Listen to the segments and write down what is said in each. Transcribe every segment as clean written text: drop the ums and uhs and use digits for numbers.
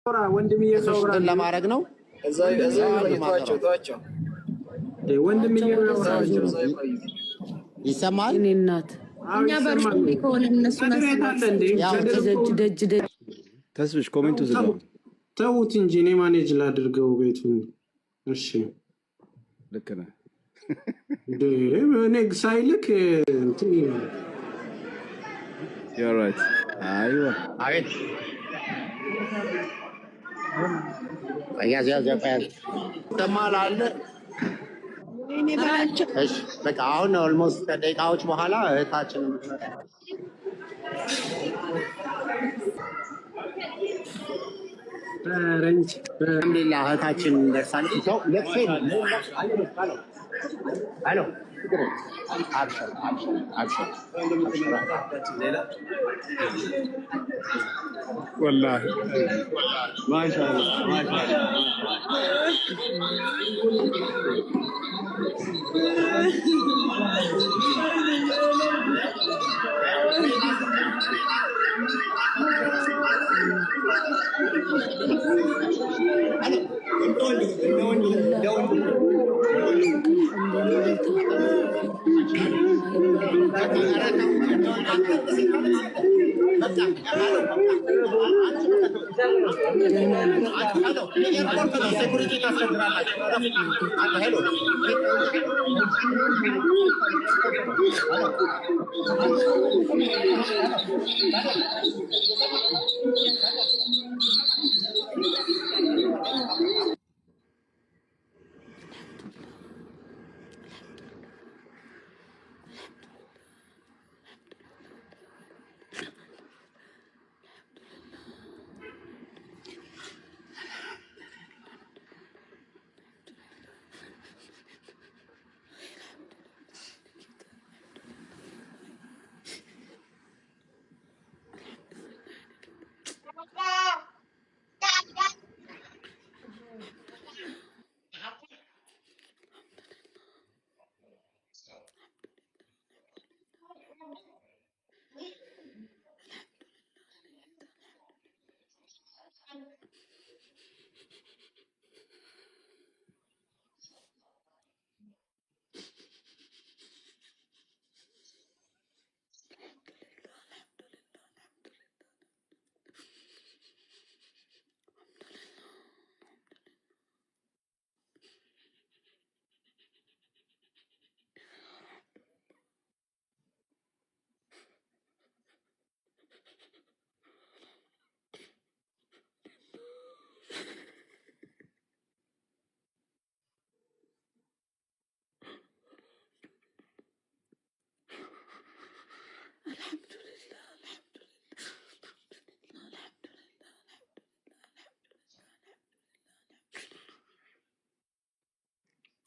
ወንድም እየሰውራ ለማድረግ ነው እዛ ይቷቸው ወንድም እየሰውራ ይሰማል። እኔ እናት እኛ በርሹ ቢሆን እነሱና ደጅ ተስብሽ ኮሜንቱ ዝጋው ተውት እንጂ እኔ ማኔጅ ላድርገው ቤቱን። እሺ ልክ ነህ። እኔ ሳይልክ እንትን you're right አይዋ አቤት ያዝ ተማላለ እኔ ባላችሁ። እሺ በቃ አሁን ኦልሞስት ከደቂቃዎች በኋላ እህታችን ረንጅ አልሐምዱሊላህ እህታችን ደርሳለች። ሰው ለክሴ አሎ አብሽር والله ما شاء الله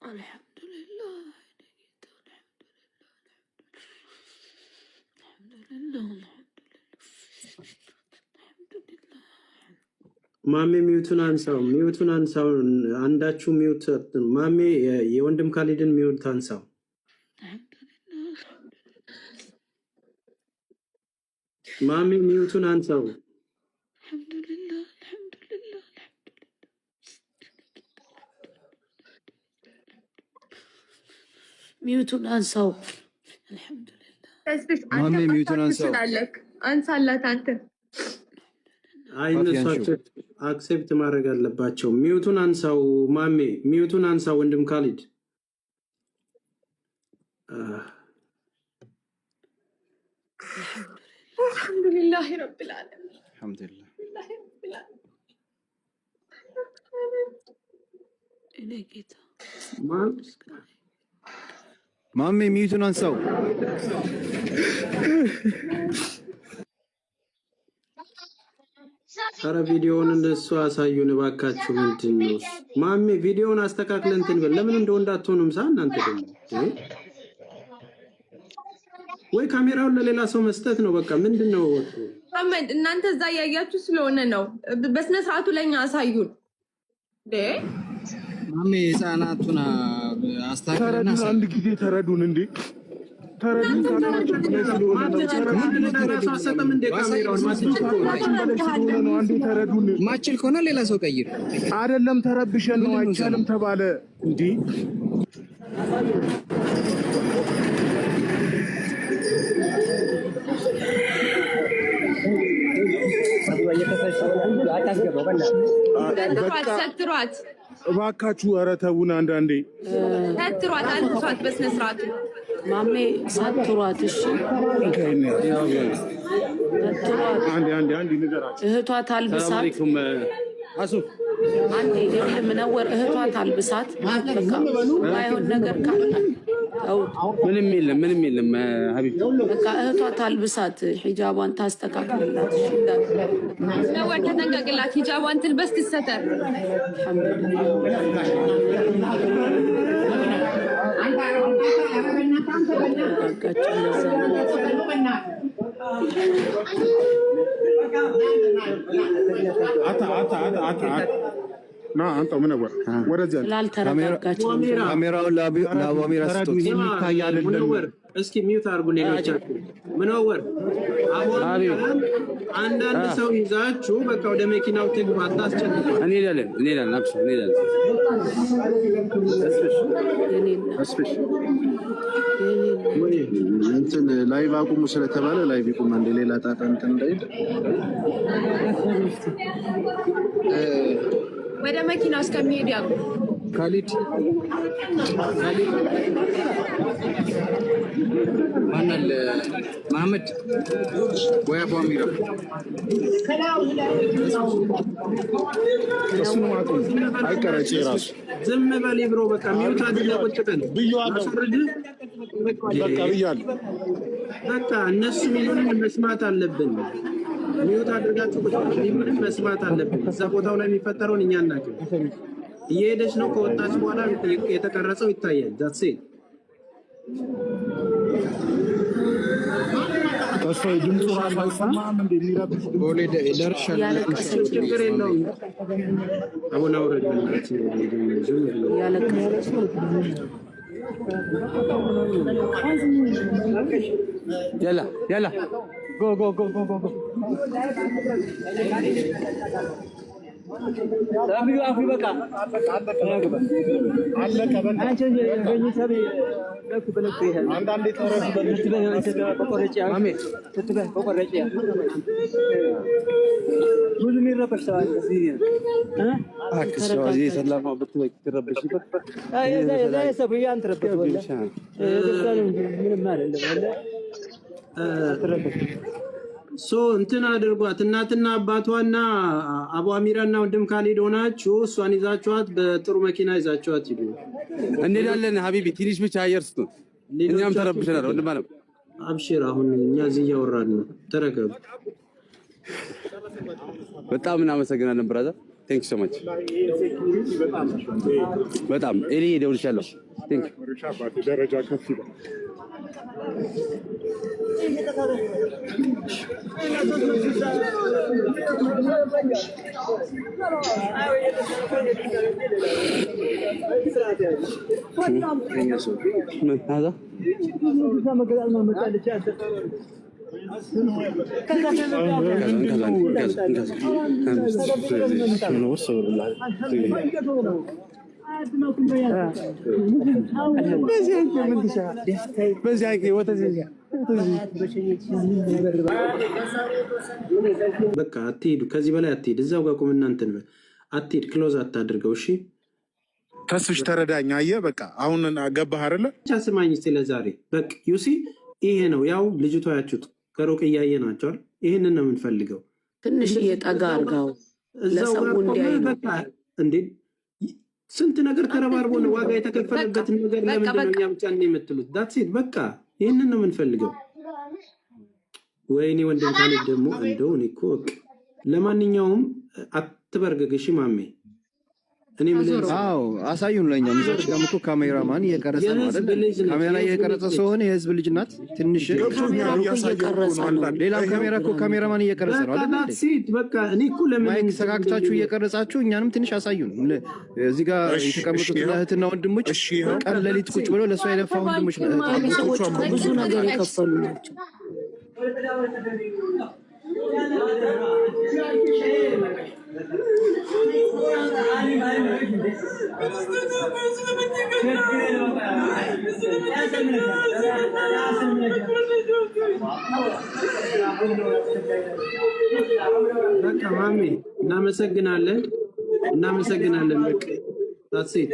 الحمد لله ማሜ ሚውቱን አንሳው አንዳችሁ ሚውት ማሜ የወንድም ካሊድን ሚውት አንሳው ማሜ ሚውቱን አንሳው ሚውቱን አንሳው ማሜ ሚውቱን አንሳው አንሳላት አንተ አይነሳችሁ አክሴፕት ማድረግ አለባቸው። ሚውቱን አንሳው ማሜ ሚውቱን አንሳው ወንድም ካሊድ አልሐምዱሊላህ ረብል ዓለሚን አልሐምዱሊላህ እኔ ጌታ ማሜ ሚውቱን አንሳው አረ ቪዲዮውን እንደሱ አሳዩን ባካችሁ። ምንድነው ማሜ ቪዲዮውን አስተካክለን እንትን በል። ለምን እንደው እንዳትሆኑም እናንተ ደግሞ ወይ ካሜራውን ለሌላ ሰው መስጠት ነው። በቃ ምንድነው አህመድ እናንተ እዛ ያያችሁ ስለሆነ ነው። በስነ ስርዓቱ ለኛ አሳዩን። ማሜ ህፃናቱን አስተካክለና አንድ ጊዜ ተረዱን እንዴ ተረዱን ካላችሁ ማችል ከሆነ ሌላ ሰው ቀይር። አይደለም ተረብሸን ነው አይቻልም ተባለ እንዴ? እባካችሁ ኧረ ተውን። አንዳንዴ ሰትሯት አልብሷት በስነ ስርዓቱ ማሜ ሰትሯት። እሺ አንዴ ንገራችሁ። እህቷ ታልብሳት አንዴ ምነወር እህቷ ታልብሳት። በቃ ማይሆን ነገር ካለ ምንም የለም ሀቢብ በቃ እህቷ ታልብሳት፣ ሂጃቧን ታስተካክልላት። እሺ ነው ተጠንቀቅላት። ሂጃቧን ትልበስ ትሰተር። ና አንተ ምን ነበር ወደዛ ካሜራውን ለአቧሚራ ስጡት። የሚታይ አይደለም። እስኪ ሚውት አድርጉ። ሌሎቻችሁ ምንወር አንዳንድ ሰው ይዛችሁ በቃ ወደ መኪናው ትግባ። አታስጨንቁ። እንሄዳለን። እንትን ላይቭ አቁሙ ስለተባለ ላይቭ ይቁም። እንደ ሌላ ጣጣ እንትን እንዳይል ወደ መኪናው እስከሚሄዱ ያቁ። ካሊድ ማናል መሐመድ ወይ አቧሚራ እሱ ነው አቁም። አይቀረጭ ራሱ ዝም በል ብሮ በቃ ሚውት አድርገህ ቁጭ በል። በቃ ብያለሁ። በቃ እነሱ ምንም መስማት አለብን። ሚውት አድርጋችሁ ቁጭ በል። መስማት አለብን። እዛ ቦታው ላይ የሚፈጠረውን እኛ እናውቃለን። እየሄደች ነው። ከወጣች በኋላ የተቀረጸው ይታያል። ዳትስ ኢት። ተስፋዬ ድምፁ ራሱ አይሰማም እንዴ? የሚረብሽ ቦሌ ደርሻለሁ። ችግር የለውም። አሁን አውረድ ያላ ጎ እንትን አድርጓት። እናትና አባቷና አቧሚራና ወንድም ካሊድ ሆናችሁ እሷን ይዛችኋት በጥሩ መኪና ይዛችኋት ሂዱ። እንሄዳለን። ሀቢቢ ትንሽ ብቻ አየር ስጡን። እኛም ተረብሸናል። ወንድም አለም አብሽር። አሁን እኛ እዚህ እያወራን ነው። ተረከቡ። በጣም እናመሰግናለን ብራዘር። ቴንክ ዩ ሶ ማች። በጣም ኤሊ ደውልሻለሁ። ቴንክ ዩ ደረጃ ከፍ ይበል። هذا በቃ አትሄዱ። ከዚህ በላይ አትሄድ። እዛው ጋር ቁም። እናንተን አትሄድ። ክሎዝ አታድርገው። እሺ ተስፍሽ ተረዳኝ። አየህ በቃ አሁን ገባህ አይደለ? ብቻ ስማኝ እስኪ ለዛሬ በቃ ዩሲ ይሄ ነው። ያው ልጅቷ ያችሁት ከሩቅ እያየናቸዋል። ይህንን ነው የምንፈልገው። ትንሽ እየጠጋ አድርገው ለሰው እንዲያይ ነው። በቃ እንዴ ስንት ነገር ተረባርቦ ነው ዋጋ የተከፈለበትን ነገር ለምንድን ነው እኛ ብቻ ነው የምትሉት? ዳትስ በቃ ይህንን ነው የምንፈልገው። ወይኔ ወንድም ካሊድ ደግሞ እንደው እኔ እኮ ለማንኛውም አትበርገግ። እሺ ማሜ እኔ ምን አዎ አሳዩን ለኛ ምንጭ ጋር እኮ ካሜራማን እየቀረጸ ነው አይደል? ካሜራ ላይ እየቀረጸ ስለሆነ የህዝብ ልጅ ናት። ትንሽ ሌላም ካሜራ እኮ ካሜራማን እየቀረጸ ነው አይደል? በቃ እኔ እኮ ለምን ማይክ ሰካክታችሁ እየቀረጻችሁ እኛንም ትንሽ አሳዩን። እዚህ ጋር የተቀመጡት እህትና ወንድሞች ቀን ሌሊት ቁጭ ብለው ለሷ የለፋ ወንድሞች ብዙ ነገር የከፈሉ ናቸው። በቃ ማሜ እናመሰግናለን። በቃ ታሴት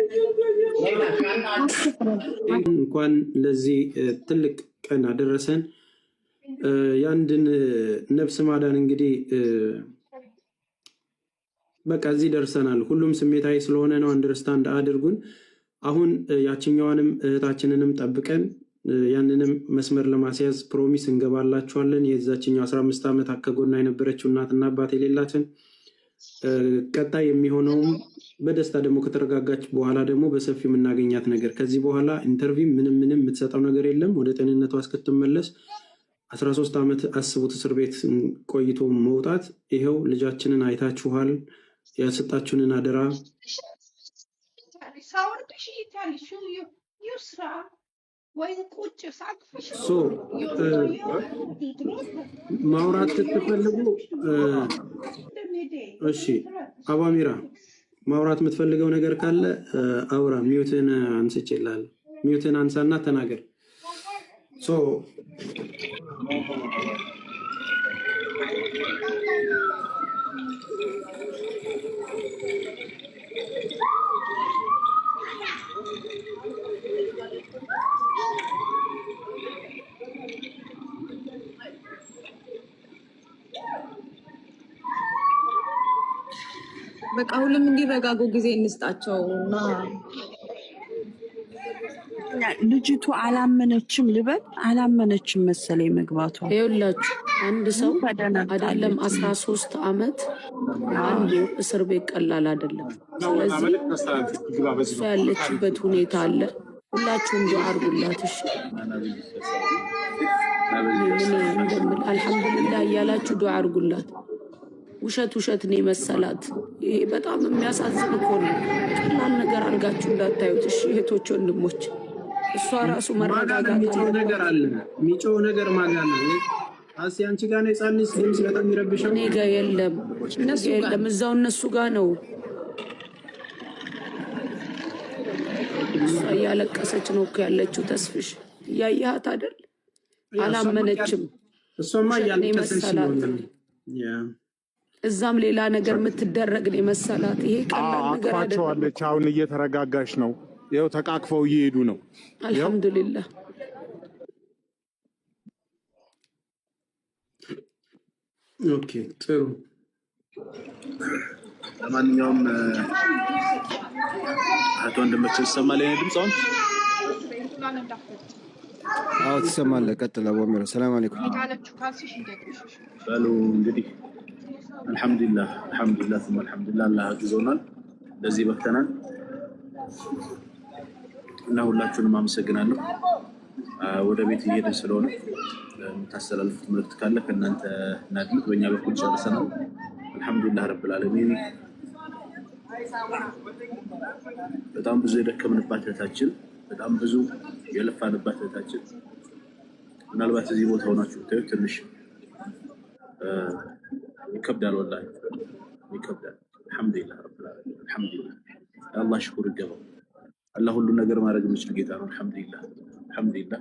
እንኳን ለዚህ ትልቅ ቀን አደረሰን። ያንድን ነፍስ ማዳን እንግዲህ በቃ እዚህ ደርሰናል። ሁሉም ስሜታዊ ስለሆነ ነው፣ አንደርስታንድ አድርጉን። አሁን ያችኛዋንም እህታችንንም ጠብቀን ያንንም መስመር ለማስያዝ ፕሮሚስ እንገባላችኋለን። የዛችኛው 15 ዓመት ከጎና የነበረችው እናትና አባት የሌላትን ቀጣይ የሚሆነውም በደስታ ደግሞ ከተረጋጋች በኋላ ደግሞ በሰፊው የምናገኛት ነገር ከዚህ በኋላ ኢንተርቪው ምንም የምትሰጠው ነገር የለም። ወደ ጤንነቷ እስክትመለስ 13 ዓመት አስቡት፣ እስር ቤት ቆይቶ መውጣት። ይኸው ልጃችንን አይታችኋል። ያሰጣችሁንን አደራ ማውራት ስትፈልጉ እሺ፣ አባሚራ ማውራት የምትፈልገው ነገር ካለ አውራ። ሚውትን አንስቼልሃል። ሚውትን አንሳና ተናገር። በቃ ሁሉም እንዲረጋጉ ጊዜ እንስጣቸው እና ልጅቱ አላመነችም ልበል፣ አላመነችም መሰለኝ መግባቷ። ይኸውላችሁ አንድ ሰው አይደለም 13 ዓመት አንድ እስር ቤት ቀላል አይደለም። ስለዚህ እሷ ያለችበት ሁኔታ አለ። ሁላችሁም ዱዓ አድርጉላት። እሺ አልሐምዱሊላህ እያላችሁ ዱዓ አድርጉላት። ውሸት ነው የመሰላት። ይሄ በጣም የሚያሳዝን እኮ ነው። ቀላል ነገር አድርጋችሁ እንዳታዩት እሺ እህቶች ወንድሞች። እሷ ራሱ መረጋጋት ነገር አለ። የሚጮህ ነገር ማጋና ነው። አሲ አንቺ ጋር ነው ጻንስ ድምጽ በጣም ይረብሻል። እኔ ጋር የለም፣ እዛው እነሱ ጋር ነው። እሷ እያለቀሰች ነው እኮ ያለችው። ተስፍሽ እያየሃት አይደል? አላመነችም። እሷማ እያለቀሰች ነው። እዛም ሌላ ነገር የምትደረግ ነው የመሰላት። ይሄ ቀላል ነገር አቅፋቸዋለች። አሁን እየተረጋጋች ነው። ይኸው ተቃቅፈው እየሄዱ ነው። አልሐምዱሊላህ። ኦኬ ጥሩ። ለማንኛውም አቶ ወንድሞች ይሰማል የኔ ድምጽ አሁን? አዎ ትሰማለህ። ቀጥል አቡሚራ። ሰላም አለይኩም በሉ እንግዲህ አልሐምዱሊላህ ثم አልሐምዱሊላህ አላህ አግዞናል፣ ለዚህ በቅተናል እና ሁላችሁንም አመሰግናለሁ። ወደ ቤት እየሄድን ስለሆነ የምታስተላልፉት መልዕክት ካለ ከእናንተ እናድምጥ። በእኛ በኩል ጨርሰናል። አልሐምዱሊላህ ረብል ዓለሚን። በጣም ብዙ የደከምንባት እህታችን፣ በጣም ብዙ የለፋንባት እህታችን ምናልባት እዚህ ቦታ ሆናችሁ ብታዩት ትንሽ ይከብዳል፣ ወላሂ ይከብዳል። አልሐምዱሊላህ ረብል ዓለሚን። አልሐምዱሊላህ አላህ ሽኩር ይገባው። አላህ ሁሉ ነገር ማድረግ የሚችል ጌታ ነው። አልሐምዱሊላህ አልሐምዱሊላህ።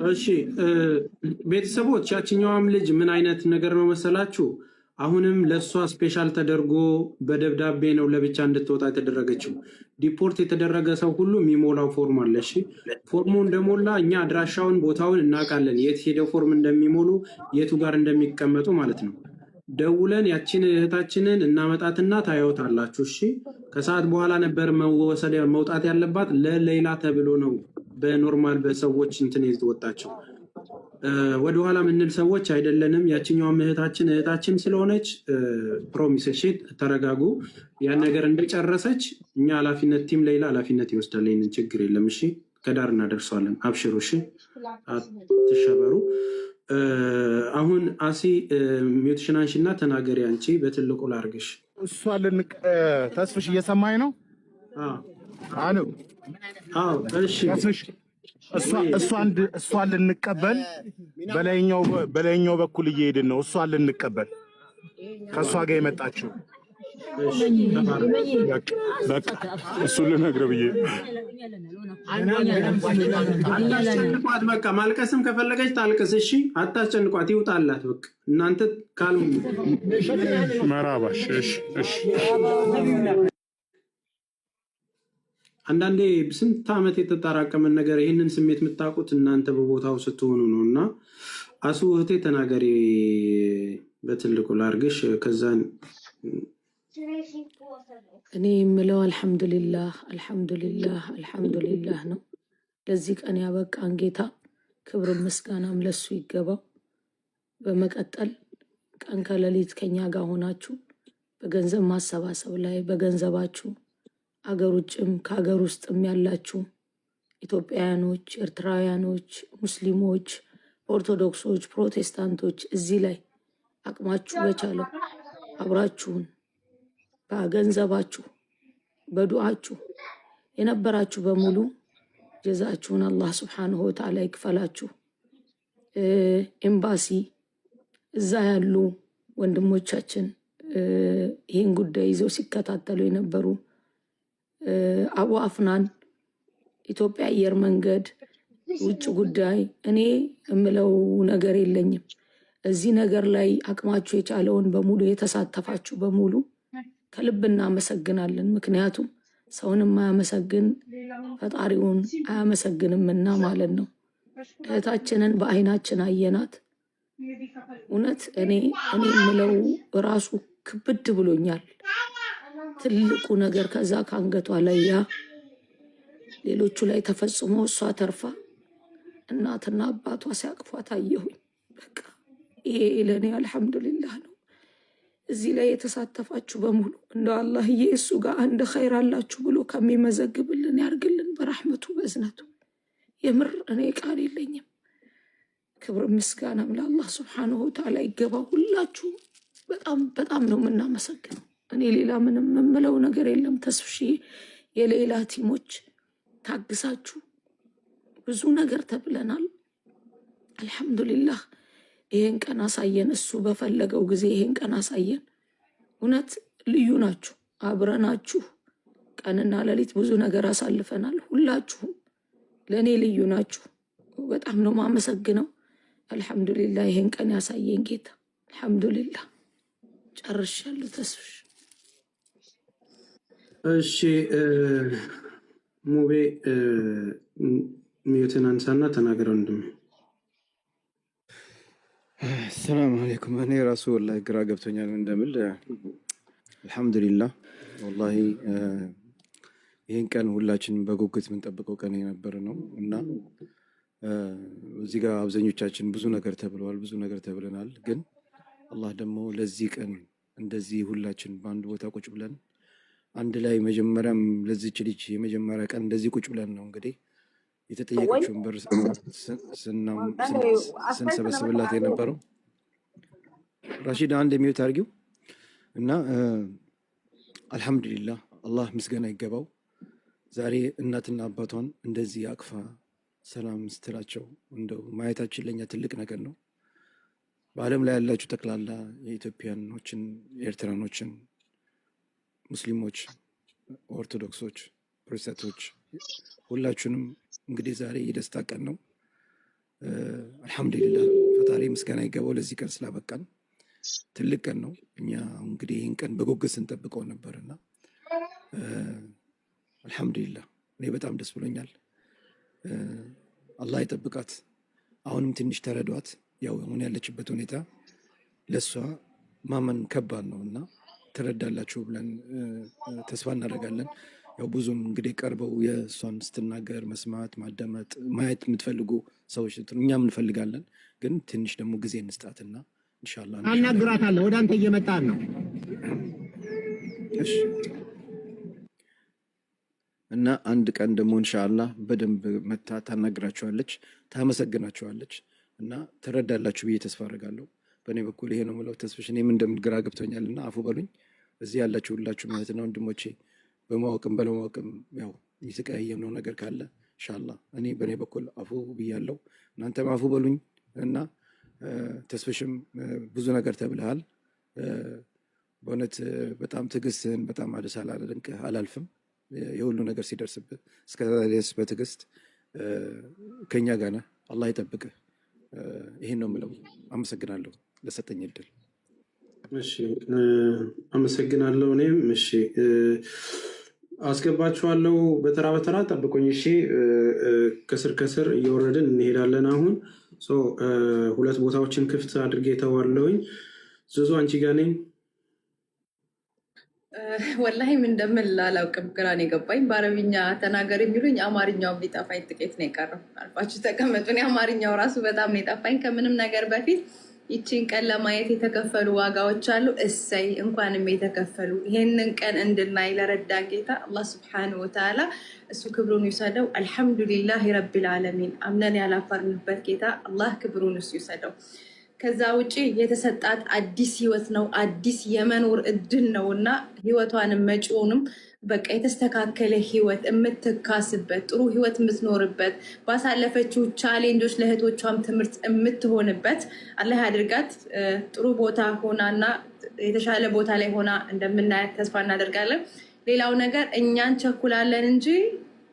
እሺ ቤተሰቦች፣ ያችኛዋም ልጅ ምን አይነት ነገር ነው መሰላችሁ? አሁንም ለሷ ስፔሻል ተደርጎ በደብዳቤ ነው ለብቻ እንድትወጣ የተደረገችው። ዲፖርት የተደረገ ሰው ሁሉ የሚሞላው ፎርም አለ። እሺ ፎርሙ እንደሞላ እኛ አድራሻውን ቦታውን እናውቃለን፣ የት ሄደው ፎርም እንደሚሞሉ የቱ ጋር እንደሚቀመጡ ማለት ነው። ደውለን ያችን እህታችንን እናመጣትና ታዩታላችሁ። እሺ ከሰዓት በኋላ ነበር መውጣት ያለባት፣ ለሌላ ተብሎ ነው በኖርማል በሰዎች እንትን የተወጣቸው። ወደኋላ ምንል ሰዎች አይደለንም። ያችኛዋም እህታችን ስለሆነች ፕሮሚስ፣ እሺ ተረጋጉ። ያን ነገር እንደጨረሰች እኛ ኃላፊነት ቲም ሌላ ኃላፊነት ይወስዳል። ይህንን ችግር የለም። እሺ ከዳር እናደርሰዋለን። አብሽሩ። እሺ አትሸበሩ። አሁን አሲ ሚውትሽን አንሺና ተናገሪ። አንቺ በትልቁ ላርግሽ። እሷ ተስፍሽ እየሰማኝ ነው? አሎ እሺ ተስፍሽ እሷን ልንቀበል በላይኛው በኩል እየሄድን ነው። እሷን ልንቀበል ከእሷ ጋር የመጣችው በቃ እሱን ልነግርህ ብዬ አታስጨንቋት። በቃ ማልቀስም ከፈለገች ታልቅስ። እሺ አታስጨንቋት፣ ይውጣላት። በቃ እናንተ ካልሙ መራባሽ። እሺ አንዳንዴ ስንት ዓመት የተጠራቀመን ነገር ይህንን ስሜት የምታውቁት እናንተ በቦታው ስትሆኑ ነው። እና አሱ እህቴ ተናገሪ፣ በትልቁ ላርግሽ። ከዛን እኔ የምለው አልሐምዱሊላህ ነው። ለዚህ ቀን ያበቃን ጌታ ክብር ምስጋናም ለሱ ይገባው። በመቀጠል ቀን ከሌሊት ከኛ ጋር ሆናችሁ በገንዘብ ማሰባሰብ ላይ በገንዘባችሁ አገር ውጭም ከሀገር ውስጥም ያላችሁ ኢትዮጵያውያኖች፣ ኤርትራውያኖች፣ ሙስሊሞች፣ ኦርቶዶክሶች፣ ፕሮቴስታንቶች እዚህ ላይ አቅማችሁ በቻለው አብራችሁን በገንዘባችሁ በዱዓችሁ የነበራችሁ በሙሉ ጀዛችሁን አላህ ሱብሓነሁ ወተዓላ ይክፈላችሁ። ኤምባሲ እዛ ያሉ ወንድሞቻችን ይህን ጉዳይ ይዘው ሲከታተሉ የነበሩ አቡ አፍናን፣ ኢትዮጵያ አየር መንገድ፣ ውጭ ጉዳይ፣ እኔ የምለው ነገር የለኝም። እዚህ ነገር ላይ አቅማችሁ የቻለውን በሙሉ የተሳተፋችሁ በሙሉ ከልብ እናመሰግናለን። ምክንያቱም ሰውን የማያመሰግን ፈጣሪውን አያመሰግንምና ማለት ነው። እህታችንን በአይናችን አየናት። እውነት እኔ የምለው ራሱ ክብድ ብሎኛል። ትልቁ ነገር ከዛ ከአንገቷ ላይ ያ ሌሎቹ ላይ ተፈጽሞ እሷ ተርፋ እናትና አባቷ ሲያቅፏት አየሁኝ። በቃ ይሄ ለእኔ አልሐምዱሊላህ ነው። እዚህ ላይ የተሳተፋችሁ በሙሉ እንደ አላህዬ እሱ ጋር አንድ ኸይር አላችሁ ብሎ ከሚመዘግብልን ያርግልን በረሕመቱ በእዝነቱ። የምር እኔ ቃል የለኝም። ክብር ምስጋናም ለአላህ ሱብሓነሁ ወተዓላ ይገባ። ሁላችሁ በጣም ነው የምናመሰግነው። እኔ ሌላ ምንም የምለው ነገር የለም። ተስፍሽዬ፣ የሌላ ቲሞች ታግሳችሁ ብዙ ነገር ተብለናል። አልሐምዱሊላህ ይሄን ቀን አሳየን። እሱ በፈለገው ጊዜ ይሄን ቀን አሳየን። እውነት ልዩ ናችሁ። አብረናችሁ ቀንና ሌሊት ብዙ ነገር አሳልፈናል። ሁላችሁም ለእኔ ልዩ ናችሁ። በጣም ነው ማመሰግነው። አልሐምዱሊላህ ይሄን ቀን ያሳየን ጌታ። አልሐምዱሊላህ ጨርሻለሁ። ተስፍሽ እሺ ሙቤ ሚዩትን አንሳና ተናገረው። ወንድሜ ሰላም አለይኩም። እኔ ራሱ ወላሂ ግራ ገብቶኛል እንደምል። አልሐምዱሊላህ ወላሂ ይህን ቀን ሁላችንም በጉጉት የምንጠብቀው ቀን የነበረ ነው እና እዚህ ጋር አብዛኞቻችን ብዙ ነገር ተብለዋል፣ ብዙ ነገር ተብለናል። ግን አላህ ደግሞ ለዚህ ቀን እንደዚህ ሁላችን በአንድ ቦታ ቁጭ ብለን አንድ ላይ መጀመሪያም ለዚች ልጅ የመጀመሪያ ቀን እንደዚህ ቁጭ ብለን ነው እንግዲህ የተጠየቀችውን ብር ስንሰበስብላት የነበረው። ራሺድ አንድ የሚዩት አድርጊው እና አልሐምዱሊላህ አላህ ምስጋና ይገባው። ዛሬ እናትና አባቷን እንደዚህ አቅፋ ሰላም ስትላቸው እንደው ማየታችን ለኛ ትልቅ ነገር ነው። በዓለም ላይ ያላችሁ ጠቅላላ የኢትዮጵያኖችን፣ ኤርትራኖችን፣ ሙስሊሞች፣ ኦርቶዶክሶች፣ ፕሮቴስታንቶች ሁላችሁንም እንግዲህ ዛሬ የደስታ ቀን ነው። አልሐምዱሊላህ ፈጣሪ ምስጋና ይገባው ለዚህ ቀን ስላበቃን። ትልቅ ቀን ነው። እኛ እንግዲህ ይህን ቀን በጉጉት ስንጠብቀው ነበርና አልሐምዱሊላህ እኔ በጣም ደስ ብሎኛል። አላህ ይጠብቃት። አሁንም ትንሽ ተረዷት። ያው አሁን ያለችበት ሁኔታ ለሷ ማመን ከባድ ነው እና ትረዳላችሁ ብለን ተስፋ እናደርጋለን። ያው ብዙም እንግዲህ ቀርበው የእሷን ስትናገር መስማት ማዳመጥ ማየት የምትፈልጉ ሰዎች እኛም እንፈልጋለን። ግን ትንሽ ደግሞ ጊዜ እንስጣትና ኢንሻአላህ አናግራታለሁ። ወደ አንተ እየመጣን ነው። እሺ እና አንድ ቀን ደግሞ ኢንሻአላህ በደንብ መታ ታናግራችኋለች፣ ታመሰግናችኋለች እና ትረዳላችሁ ብዬ ተስፋ አደርጋለሁ። በእኔ በኩል ይሄ ነው የምለው። ተስፍሽ እኔም እንደምግራ ገብቶኛልና አፉ በሉኝ። እዚህ ያላችሁ ሁላችሁ እህትና ወንድሞቼ በማወቅም ባለማወቅም ያው የተቀያየምነው ነገር ካለ ኢንሻአላህ እኔ በእኔ በኩል አፉ ብያለሁ። እናንተም አፉ በሉኝ እና ተስፍሽም ብዙ ነገር ተብለሃል። በእውነት በጣም ትዕግስትህን በጣም አላደንቅህ አላልፍም። የሁሉ ነገር ሲደርስብህ እስከዛሬስ በትዕግስት ከኛ ጋር ነህ። አላህ ይጠብቅህ። ይሄን ነው የምለው። አመሰግናለሁ ለሰጠኝ እድል። እሺ አመሰግናለሁ። እኔም እሺ አስገባችኋለሁ። በተራ በተራ ጠብቁኝ። እሺ ከስር ከስር እየወረድን እንሄዳለን። አሁን ሁለት ቦታዎችን ክፍት አድርጌ ተዋለሁኝ። ዙዙ አንቺ ጋር ነኝ። ወላሂ ምን እንደምል አላውቅም፣ ግራ ነው የገባኝ። በአረብኛ ተናገር የሚሉኝ አማርኛውም ሊጠፋኝ ጥቂት ነው የቀረው። አልፋችሁ ተቀመጡ። እኔ አማርኛው ራሱ በጣም ነው የጠፋኝ። ከምንም ነገር በፊት ይቺን ቀን ለማየት የተከፈሉ ዋጋዎች አሉ። እሰይ እንኳንም የተከፈሉ። ይሄንን ቀን እንድናይ ለረዳን ጌታ አላህ ስብሐነሁ ወተዓላ እሱ ክብሩን ይውሰደው። አልሐምዱሊላህ ረቢል ዓለሚን። አምነን ያላፈርንበት ጌታ አላህ ክብሩን እሱ ይውሰደው። ከዛ ውጪ የተሰጣት አዲስ ህይወት ነው፣ አዲስ የመኖር እድል ነው እና ህይወቷንም መጪውንም በቃ የተስተካከለ ህይወት የምትካስበት ጥሩ ህይወት የምትኖርበት ባሳለፈችው ቻሌንጆች ለእህቶቿም ትምህርት የምትሆንበት አላህ ያድርጋት። ጥሩ ቦታ ሆናና የተሻለ ቦታ ላይ ሆና እንደምናያት ተስፋ እናደርጋለን። ሌላው ነገር እኛን ቸኩላለን እንጂ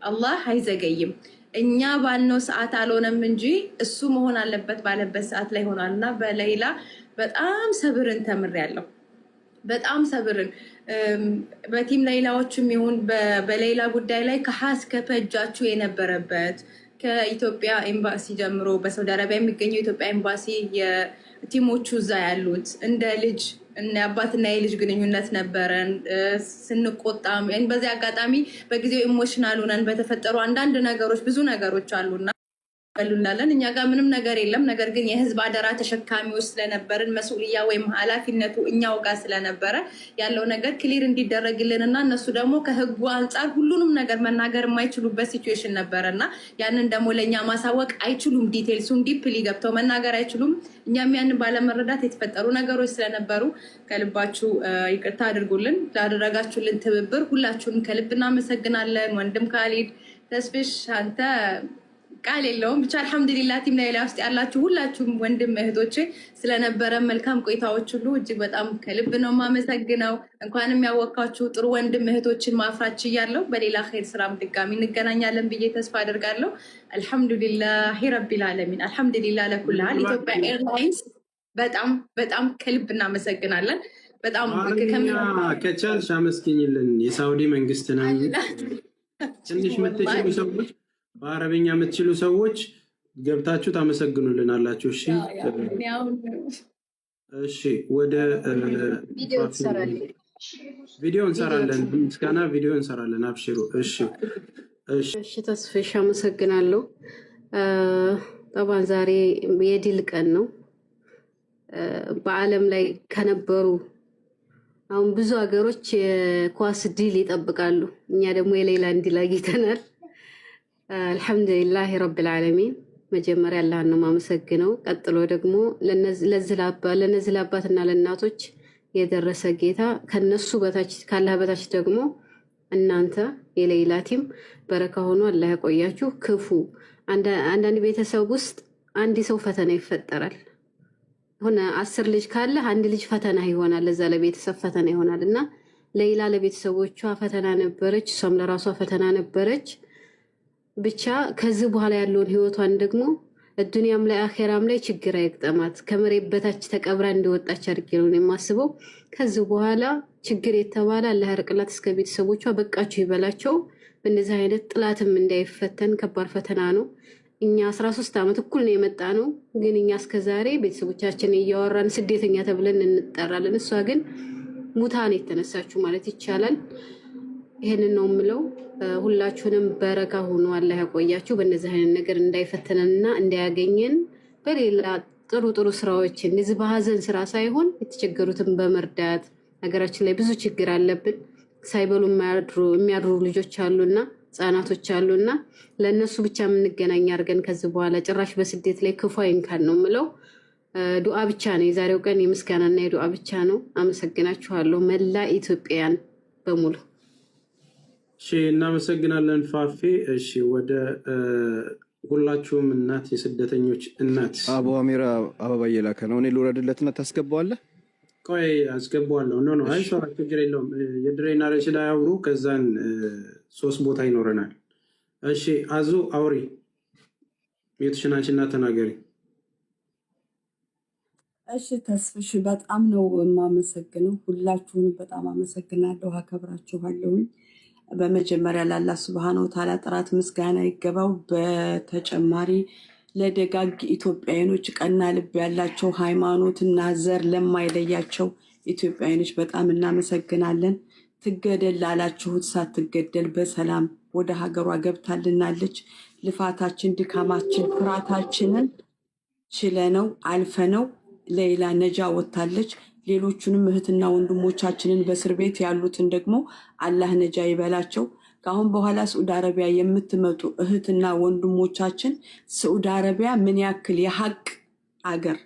አላህ አይዘገይም። እኛ ባልነው ሰዓት አልሆነም እንጂ እሱ መሆን አለበት ባለበት ሰዓት ላይ ሆኗል እና በሌላ በጣም ሰብርን ተምሬያለሁ። በጣም ሰብርን በቲም ሌላዎችም ይሁን በሌላ ጉዳይ ላይ ከሀስ ከፈጃችሁ የነበረበት ከኢትዮጵያ ኤምባሲ ጀምሮ በሳውዲ አረቢያ የሚገኘው ኢትዮጵያ ኤምባሲ የቲሞቹ እዛ ያሉት እንደ ልጅ አባትና የልጅ ግንኙነት ነበረን። ስንቆጣም በዚህ አጋጣሚ በጊዜው ኢሞሽናል ሆነን በተፈጠሩ አንዳንድ ነገሮች ብዙ ነገሮች አሉና በሉናለን። እኛ ጋር ምንም ነገር የለም። ነገር ግን የህዝብ አደራ ተሸካሚዎች ስለነበርን መስኡልያ ወይም ኃላፊነቱ እኛው ጋር ስለነበረ ያለው ነገር ክሊር እንዲደረግልንና እነሱ ደግሞ ከህጉ አንጻር ሁሉንም ነገር መናገር የማይችሉበት ሲቹዌሽን ነበረና ያንን ደግሞ ለእኛ ማሳወቅ አይችሉም። ዲቴልሱን ዲፕሊ ገብተው መናገር አይችሉም። እኛም ያንን ባለመረዳት የተፈጠሩ ነገሮች ስለነበሩ ከልባችሁ ይቅርታ አድርጉልን። ላደረጋችሁልን ትብብር ሁላችሁንም ከልብ እናመሰግናለን። ወንድም ካሊድ ተስፍሽ አንተ ቃል የለውም። ብቻ አልሐምዱሊላህ ቲም ሌላ ውስጥ ያላችሁ ሁላችሁም ወንድም እህቶቼ ስለነበረ መልካም ቆይታዎች ሁሉ እጅግ በጣም ከልብ ነው የማመሰግነው። እንኳንም ያወቃችሁ ጥሩ ወንድም እህቶችን ማፍራት ችያለሁ። በሌላ ኸይር ስራም ድጋሚ እንገናኛለን ብዬ ተስፋ አደርጋለሁ። አልሐምዱሊላህ ረቢል ዓለሚን። አልሐምዱሊላህ ለኩልሃል። ኢትዮጵያ ኤርላይንስ በጣም በጣም ከልብ እናመሰግናለን። በጣም ከቻልሽ አመስግኝልን። የሳውዲ መንግስት ነው ትንሽ የምትችሉ ሰዎች በአረብኛ የምትችሉ ሰዎች ገብታችሁ ታመሰግኑልን አላችሁ። እሺ እሺ፣ ወደ ቪዲዮ እንሰራለን፣ ምስጋና ቪዲዮ እንሰራለን። አብሽሩ። እሺ እሺ፣ ተስፍሽ አመሰግናለሁ። ጠባን ዛሬ የድል ቀን ነው። በአለም ላይ ከነበሩ አሁን ብዙ ሀገሮች የኳስ ድል ይጠብቃሉ። እኛ ደግሞ የሌላን ድል አግኝተናል። አልሐምዱሊላህ ረብል ዓለሚን። መጀመሪያ አላህን ነው የማመሰግነው። ቀጥሎ ደግሞ ለነዚህ ለአባትና ለእናቶች የደረሰ ጌታ ከነሱ በታች ካላህ በታች ደግሞ እናንተ የሌላ ቲም በረካ ሆኖ አላህ ያቆያችሁ። ክፉ አንዳንድ ቤተሰብ ውስጥ አንድ ሰው ፈተና ይፈጠራል። ሆነ 10 ልጅ ካለ አንድ ልጅ ፈተና ይሆናል። ለዛ ለቤተሰብ ፈተና ይሆናል እና ሌላ ለቤተሰቦቿ ፈተና ነበረች፣ እሷም ለራሷ ፈተና ነበረች። ብቻ ከዚህ በኋላ ያለውን ህይወቷን ደግሞ ዱንያም ላይ አኼራም ላይ ችግር አይግጠማት። ከመሬት በታች ተቀብራ እንደወጣች አድርጌ ነው የማስበው። ከዚህ በኋላ ችግር የተባለ አላህ ያርቅላት፣ እስከ ቤተሰቦቿ በቃችሁ ይበላቸው። በእነዚህ አይነት ጥላትም እንዳይፈተን ከባድ ፈተና ነው። እኛ 13 ዓመት እኩል ነው የመጣ ነው። ግን እኛ እስከዛሬ ቤተሰቦቻችን እያወራን ስደተኛ ተብለን እንጠራለን። እሷ ግን ሙታን የተነሳችሁ ማለት ይቻላል። ይሄንን ነው የምለው። ሁላችሁንም በረካ ሆኖ አላህ ያቆያችሁ። በእነዚህ አይነት ነገር እንዳይፈተነንና እንዳያገኘን በሌላ ጥሩ ጥሩ ስራዎች እንደዚህ በሀዘን ስራ ሳይሆን የተቸገሩትን በመርዳት ሀገራችን ላይ ብዙ ችግር አለብን። ሳይበሉ የሚያድሩ ልጆች አሉና ህጻናቶች አሉና ለእነሱ ብቻ የምንገናኝ አድርገን ከዚህ በኋላ ጭራሽ በስደት ላይ ክፉ አይንካን ነው የምለው። ዱዓ ብቻ ነው የዛሬው ቀን የምስጋናና የዱዓ ብቻ ነው። አመሰግናችኋለሁ መላ ኢትዮጵያን በሙሉ። እሺ እናመሰግናለን ፋፌ። እሺ ወደ ሁላችሁም እናት የስደተኞች እናት አቡ አሚራ አበባ እየላከ ነው። እኔ ልውረድለትና ታስገባዋለህ? ቆይ አስገባዋለሁ። ኖ አይ ችግር የለውም። የድሬና ረሽ ላይ አውሩ። ከዛን 3 ቦታ ይኖረናል። እሺ አዙ አውሪ የትሽናችና ተናገሪ። እሺ ተስፍሽ በጣም ነው የማመሰግነው። ሁላችሁንም በጣም አመሰግናለሁ፣ አከብራችኋለሁ። በመጀመሪያ ለአላህ ሱብሃነሁ ወተዓላ ጥራት ምስጋና ይገባው። በተጨማሪ ለደጋግ ኢትዮጵያውያኖች ቀና ልብ ያላቸው ሃይማኖትና ዘር ለማይለያቸው ኢትዮጵያውያኖች በጣም እናመሰግናለን። ትገደል ላላችሁት ሳትገደል በሰላም ወደ ሀገሯ ገብታልናለች። ልፋታችን፣ ድካማችን፣ ፍራታችንን ችለነው አልፈነው ሌላ ነጃ ወጥታለች። ሌሎቹንም እህትና ወንድሞቻችንን በእስር ቤት ያሉትን ደግሞ አላህ ነጃ ይበላቸው። ከአሁን በኋላ ሳዑዲ አረቢያ የምትመጡ እህትና ወንድሞቻችን ሳዑዲ አረቢያ ምን ያክል የሀቅ አገር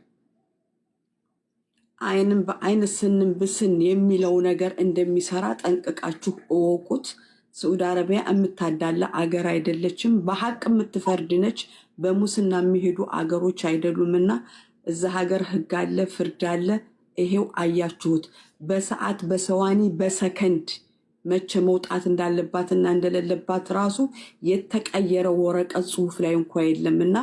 አይንም በአይን ስንም ብስን የሚለው ነገር እንደሚሰራ ጠንቅቃችሁ እወቁት። ሳዑዲ አረቢያ የምታዳላ አገር አይደለችም። በሀቅ የምትፈርድ ነች። በሙስና የሚሄዱ አገሮች አይደሉምና እዛ ሀገር ህግ አለ፣ ፍርድ አለ። ይሄው አያችሁት። በሰዓት በሰዋኒ በሰከንድ መቼ መውጣት እንዳለባትና እንደሌለባት ራሱ የተቀየረ ወረቀት ጽሁፍ ላይ እንኳ የለምና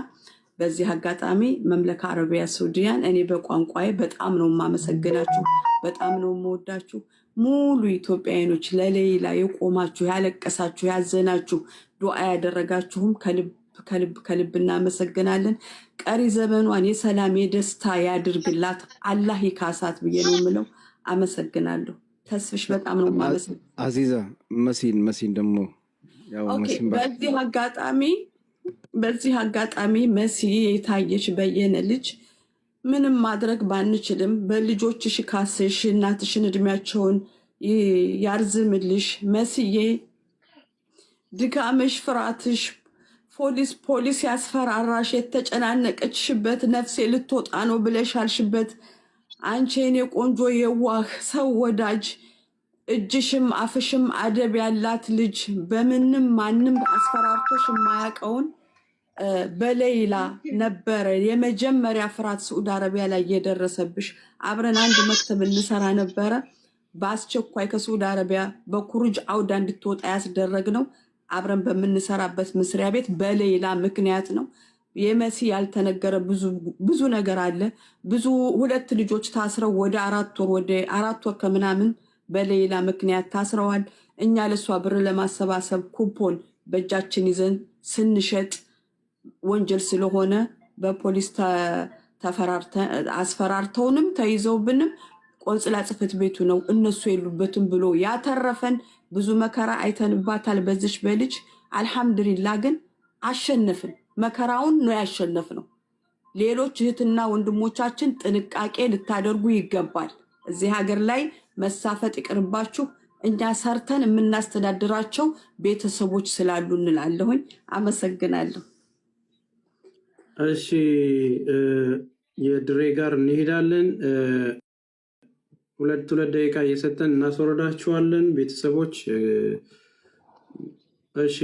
በዚህ አጋጣሚ መምለካ አረቢያ ሳዑዲያን እኔ በቋንቋዬ በጣም ነው የማመሰግናችሁ፣ በጣም ነው የምወዳችሁ። ሙሉ ኢትዮጵያውያኖች ለሌላ የቆማችሁ ያለቀሳችሁ፣ ያዘናችሁ፣ ዱዓ ያደረጋችሁም ከልብ እናመሰግናለን። ቀሪ ዘመኗን የሰላም የደስታ ያድርግላት፣ አላህ ይካሳት ብዬ ነው የምለው። አመሰግናለሁ። ተስፍሽ በጣም ነው የማመሰግነው። አዚዛ መሲን ደግሞ ያው መሲን በዚህ አጋጣሚ መሲ የታየች በየነ ልጅ ምንም ማድረግ ባንችልም በልጆችሽ ካስሽ እናትሽን እድሜያቸውን ያርዝምልሽ። መስዬ ድካምሽ፣ ፍርሃትሽ ፖሊስ ያስፈራራሽ የተጨናነቀችሽበት ነፍሴ ልትወጣ ነው ብለሽ አልሽበት አንቺ የኔ ቆንጆ የዋህ ሰው ወዳጅ እጅሽም አፍሽም አደብ ያላት ልጅ በምንም ማንም አስፈራርቶሽ የማያውቀውን በሌላ ነበረ የመጀመሪያ ፍርሃት ሳዑዲ አረቢያ ላይ የደረሰብሽ። አብረን አንድ መክተብ እንሰራ ነበረ። በአስቸኳይ ከሳዑዲ አረቢያ በኩርጅ አውዳ እንድትወጣ ያስደረግነው አብረን በምንሰራበት መስሪያ ቤት በሌላ ምክንያት ነው። የመሲ ያልተነገረ ብዙ ነገር አለ። ብዙ 2 ልጆች ታስረው ወደ 4 ወር ከምናምን በሌላ ምክንያት ታስረዋል። እኛ ለሷ ብር ለማሰባሰብ ኩፖን በእጃችን ይዘን ስንሸጥ ወንጀል ስለሆነ በፖሊስ አስፈራርተውንም ተይዘውብንም ቆንጽላ ጽሕፈት ቤቱ ነው እነሱ የሉበትም ብሎ ያተረፈን። ብዙ መከራ አይተንባታል በዚች በልጅ። አልሐምዱሊላህ ግን አሸነፍን። መከራውን ነው ያሸነፍነው። ሌሎች እህትና ወንድሞቻችን ጥንቃቄ ልታደርጉ ይገባል። እዚህ ሀገር ላይ መሳፈጥ ይቅርባችሁ። እኛ ሰርተን የምናስተዳድራቸው ቤተሰቦች ስላሉ እንላለሁኝ። አመሰግናለሁ። እሺ የድሬ ጋር እንሄዳለን። 2 ደቂቃ እየሰጠን እናስወርዳችኋለን ቤተሰቦች። እሺ